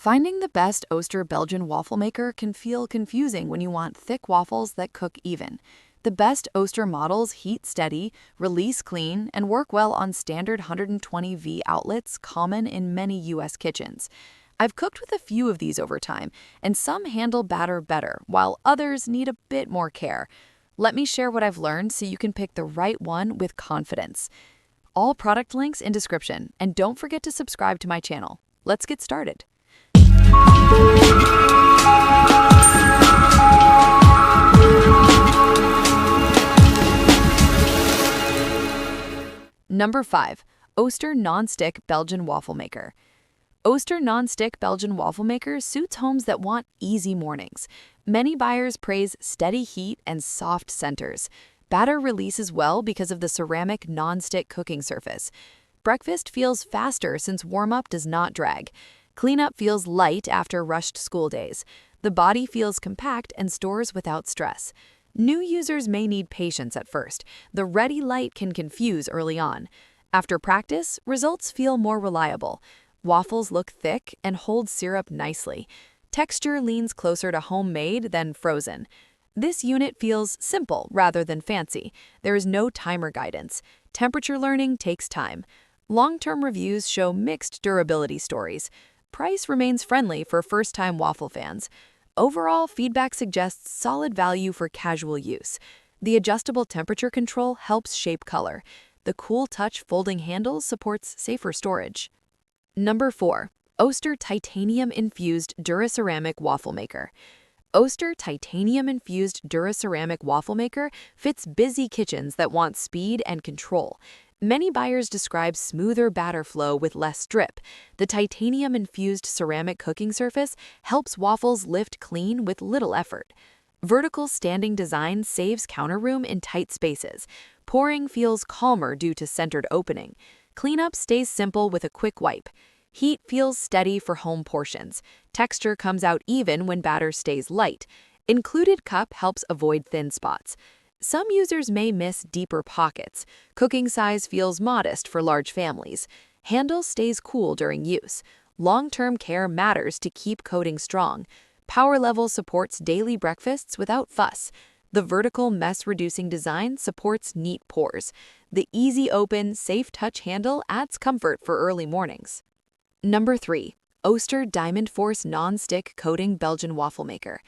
Finding the best Oster Belgian waffle maker can feel confusing when you want thick waffles that cook even. The best Oster models heat steady, release clean, and work well on standard 120V outlets common in many US kitchens. I've cooked with a few of these over time, and some handle batter better, while others need a bit more care. Let me share what I've learned so you can pick the right one with confidence. All product links in description, and don't forget to subscribe to my channel. Let's get started. Number 5. Oster Nonstick Belgian Waffle Maker. Oster Nonstick Belgian Waffle Maker suits homes that want easy mornings. Many buyers praise steady heat and soft centers. Batter releases well because of the ceramic non-stick cooking surface. Breakfast feels faster since warm-up does not drag. Cleanup feels light after rushed school days. The body feels compact and stores without stress. New users may need patience at first. The ready light can confuse early on. After practice, results feel more reliable. Waffles look thick and hold syrup nicely. Texture leans closer to homemade than frozen. This unit feels simple rather than fancy. There is no timer guidance. Temperature learning takes time. Long-term reviews show mixed durability stories. Price remains friendly for first-time waffle fans. Overall, feedback suggests solid value for casual use. The adjustable temperature control helps shape color. The cool touch folding handle supports safer storage. Number 4. Oster Titanium Infused DuraCeramic Waffle Maker. Oster Titanium Infused DuraCeramic Waffle Maker fits busy kitchens that want speed and control. Many buyers describe smoother batter flow with less drip. The titanium-infused ceramic cooking surface helps waffles lift clean with little effort. Vertical standing design saves counter room in tight spaces. Pouring feels calmer due to centered opening. Cleanup stays simple with a quick wipe. Heat feels steady for home portions. Texture comes out even when batter stays light. Included cup helps avoid thin spots. Some users may miss deeper pockets. Cooking size feels modest for large families. Handle stays cool during use. Long-term care matters to keep coating strong. Power level supports daily breakfasts without fuss. The vertical mess-reducing design supports neat pours. The easy open, safe touch handle adds comfort for early mornings. Number 3. Oster DiamondForce Non-Stick Coating Belgian Waffle Maker.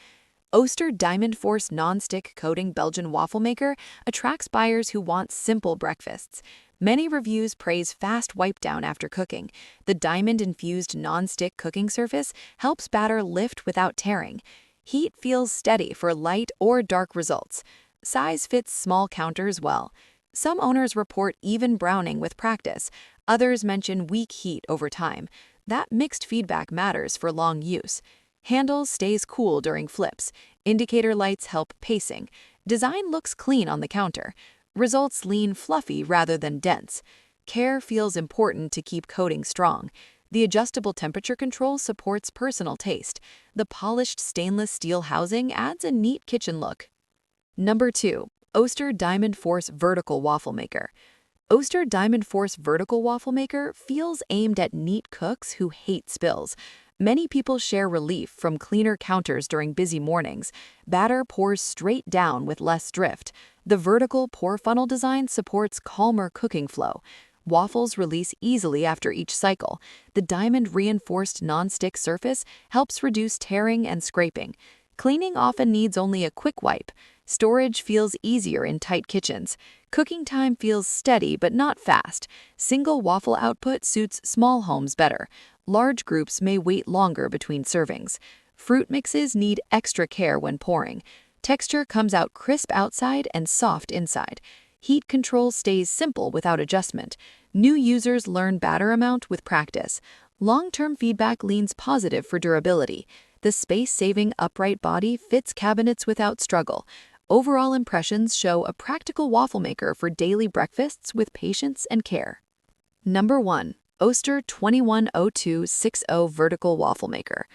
Oster DiamondForce Non-Stick Coating Belgian Waffle Maker attracts buyers who want simple breakfasts. Many reviews praise fast wipe down after cooking. The diamond-infused non-stick cooking surface helps batter lift without tearing. Heat feels steady for light or dark results. Size fits small counters well. Some owners report even browning with practice. Others mention weak heat over time. That mixed feedback matters for long use. Handle stays cool during flips. Indicator lights help pacing. Design looks clean on the counter. Results lean fluffy rather than dense. Care feels important to keep coating strong. The adjustable temperature control supports personal taste. The polished stainless steel housing adds a neat kitchen look. Number 2. Oster DiamondForce Vertical Waffle Maker. Oster DiamondForce Vertical Waffle Maker feels aimed at neat cooks who hate spills. Many people share relief from cleaner counters during busy mornings. Batter pours straight down with less drift. The vertical pour funnel design supports calmer cooking flow. Waffles release easily after each cycle. The diamond-reinforced non-stick surface helps reduce tearing and scraping. Cleaning often needs only a quick wipe. Storage feels easier in tight kitchens. Cooking time feels steady but not fast. Single waffle output suits small homes better. Large groups may wait longer between servings. Fruit mixes need extra care when pouring. Texture comes out crisp outside and soft inside. Heat control stays simple without adjustment. New users learn batter amount with practice. Long-term feedback leans positive for durability. The space-saving upright body fits cabinets without struggle. Overall impressions show a practical waffle maker for daily breakfasts with patience and care. Number 1. Oster 210260 Vertical Waffle Maker.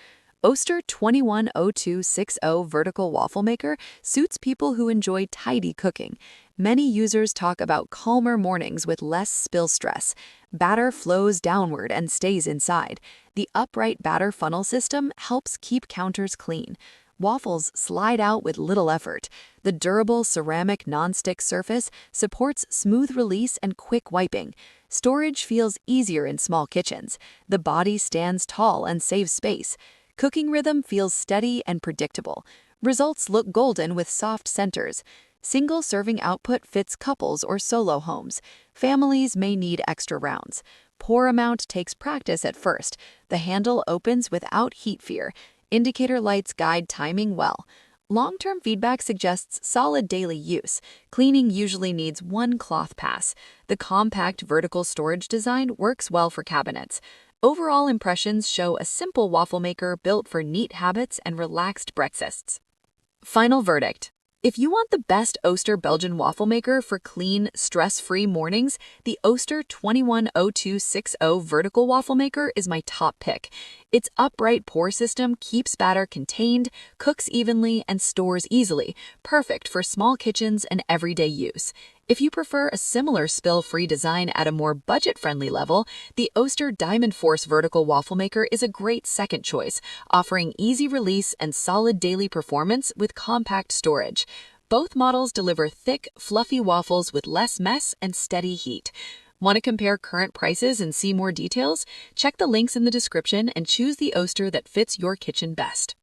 Oster 210260 Vertical Waffle Maker suits people who enjoy tidy cooking. Many users talk about calmer mornings with less spill stress. Batter flows downward and stays inside. The upright batter funnel system helps keep counters clean. Waffles slide out with little effort. The durable ceramic nonstick surface supports smooth release and quick wiping. Storage feels easier in small kitchens. The body stands tall and saves space. Cooking rhythm feels steady and predictable. Results look golden with soft centers. Single-serving output fits couples or solo homes. Families may need extra rounds. Pour amount takes practice at first. The handle opens without heat fear. Indicator lights guide timing well. Long-term feedback suggests solid daily use. Cleaning usually needs one cloth pass. The compact vertical storage design works well for cabinets. Overall impressions show a simple waffle maker built for neat habits and relaxed breakfasts. Final verdict. If you want the best Oster Belgian waffle maker for clean, stress-free mornings, the Oster 210260 vertical waffle maker is my top pick. Its upright pour system keeps batter contained, cooks evenly, and stores easily, perfect for small kitchens and everyday use. If you prefer a similar spill-free design at a more budget-friendly level, the Oster DiamondForce vertical waffle maker is a great second choice, offering easy release and solid daily performance with compact storage. Both models deliver thick, fluffy waffles with less mess and steady heat. Want to compare current prices and see more details? Check the links in the description and choose the Oster that fits your kitchen best.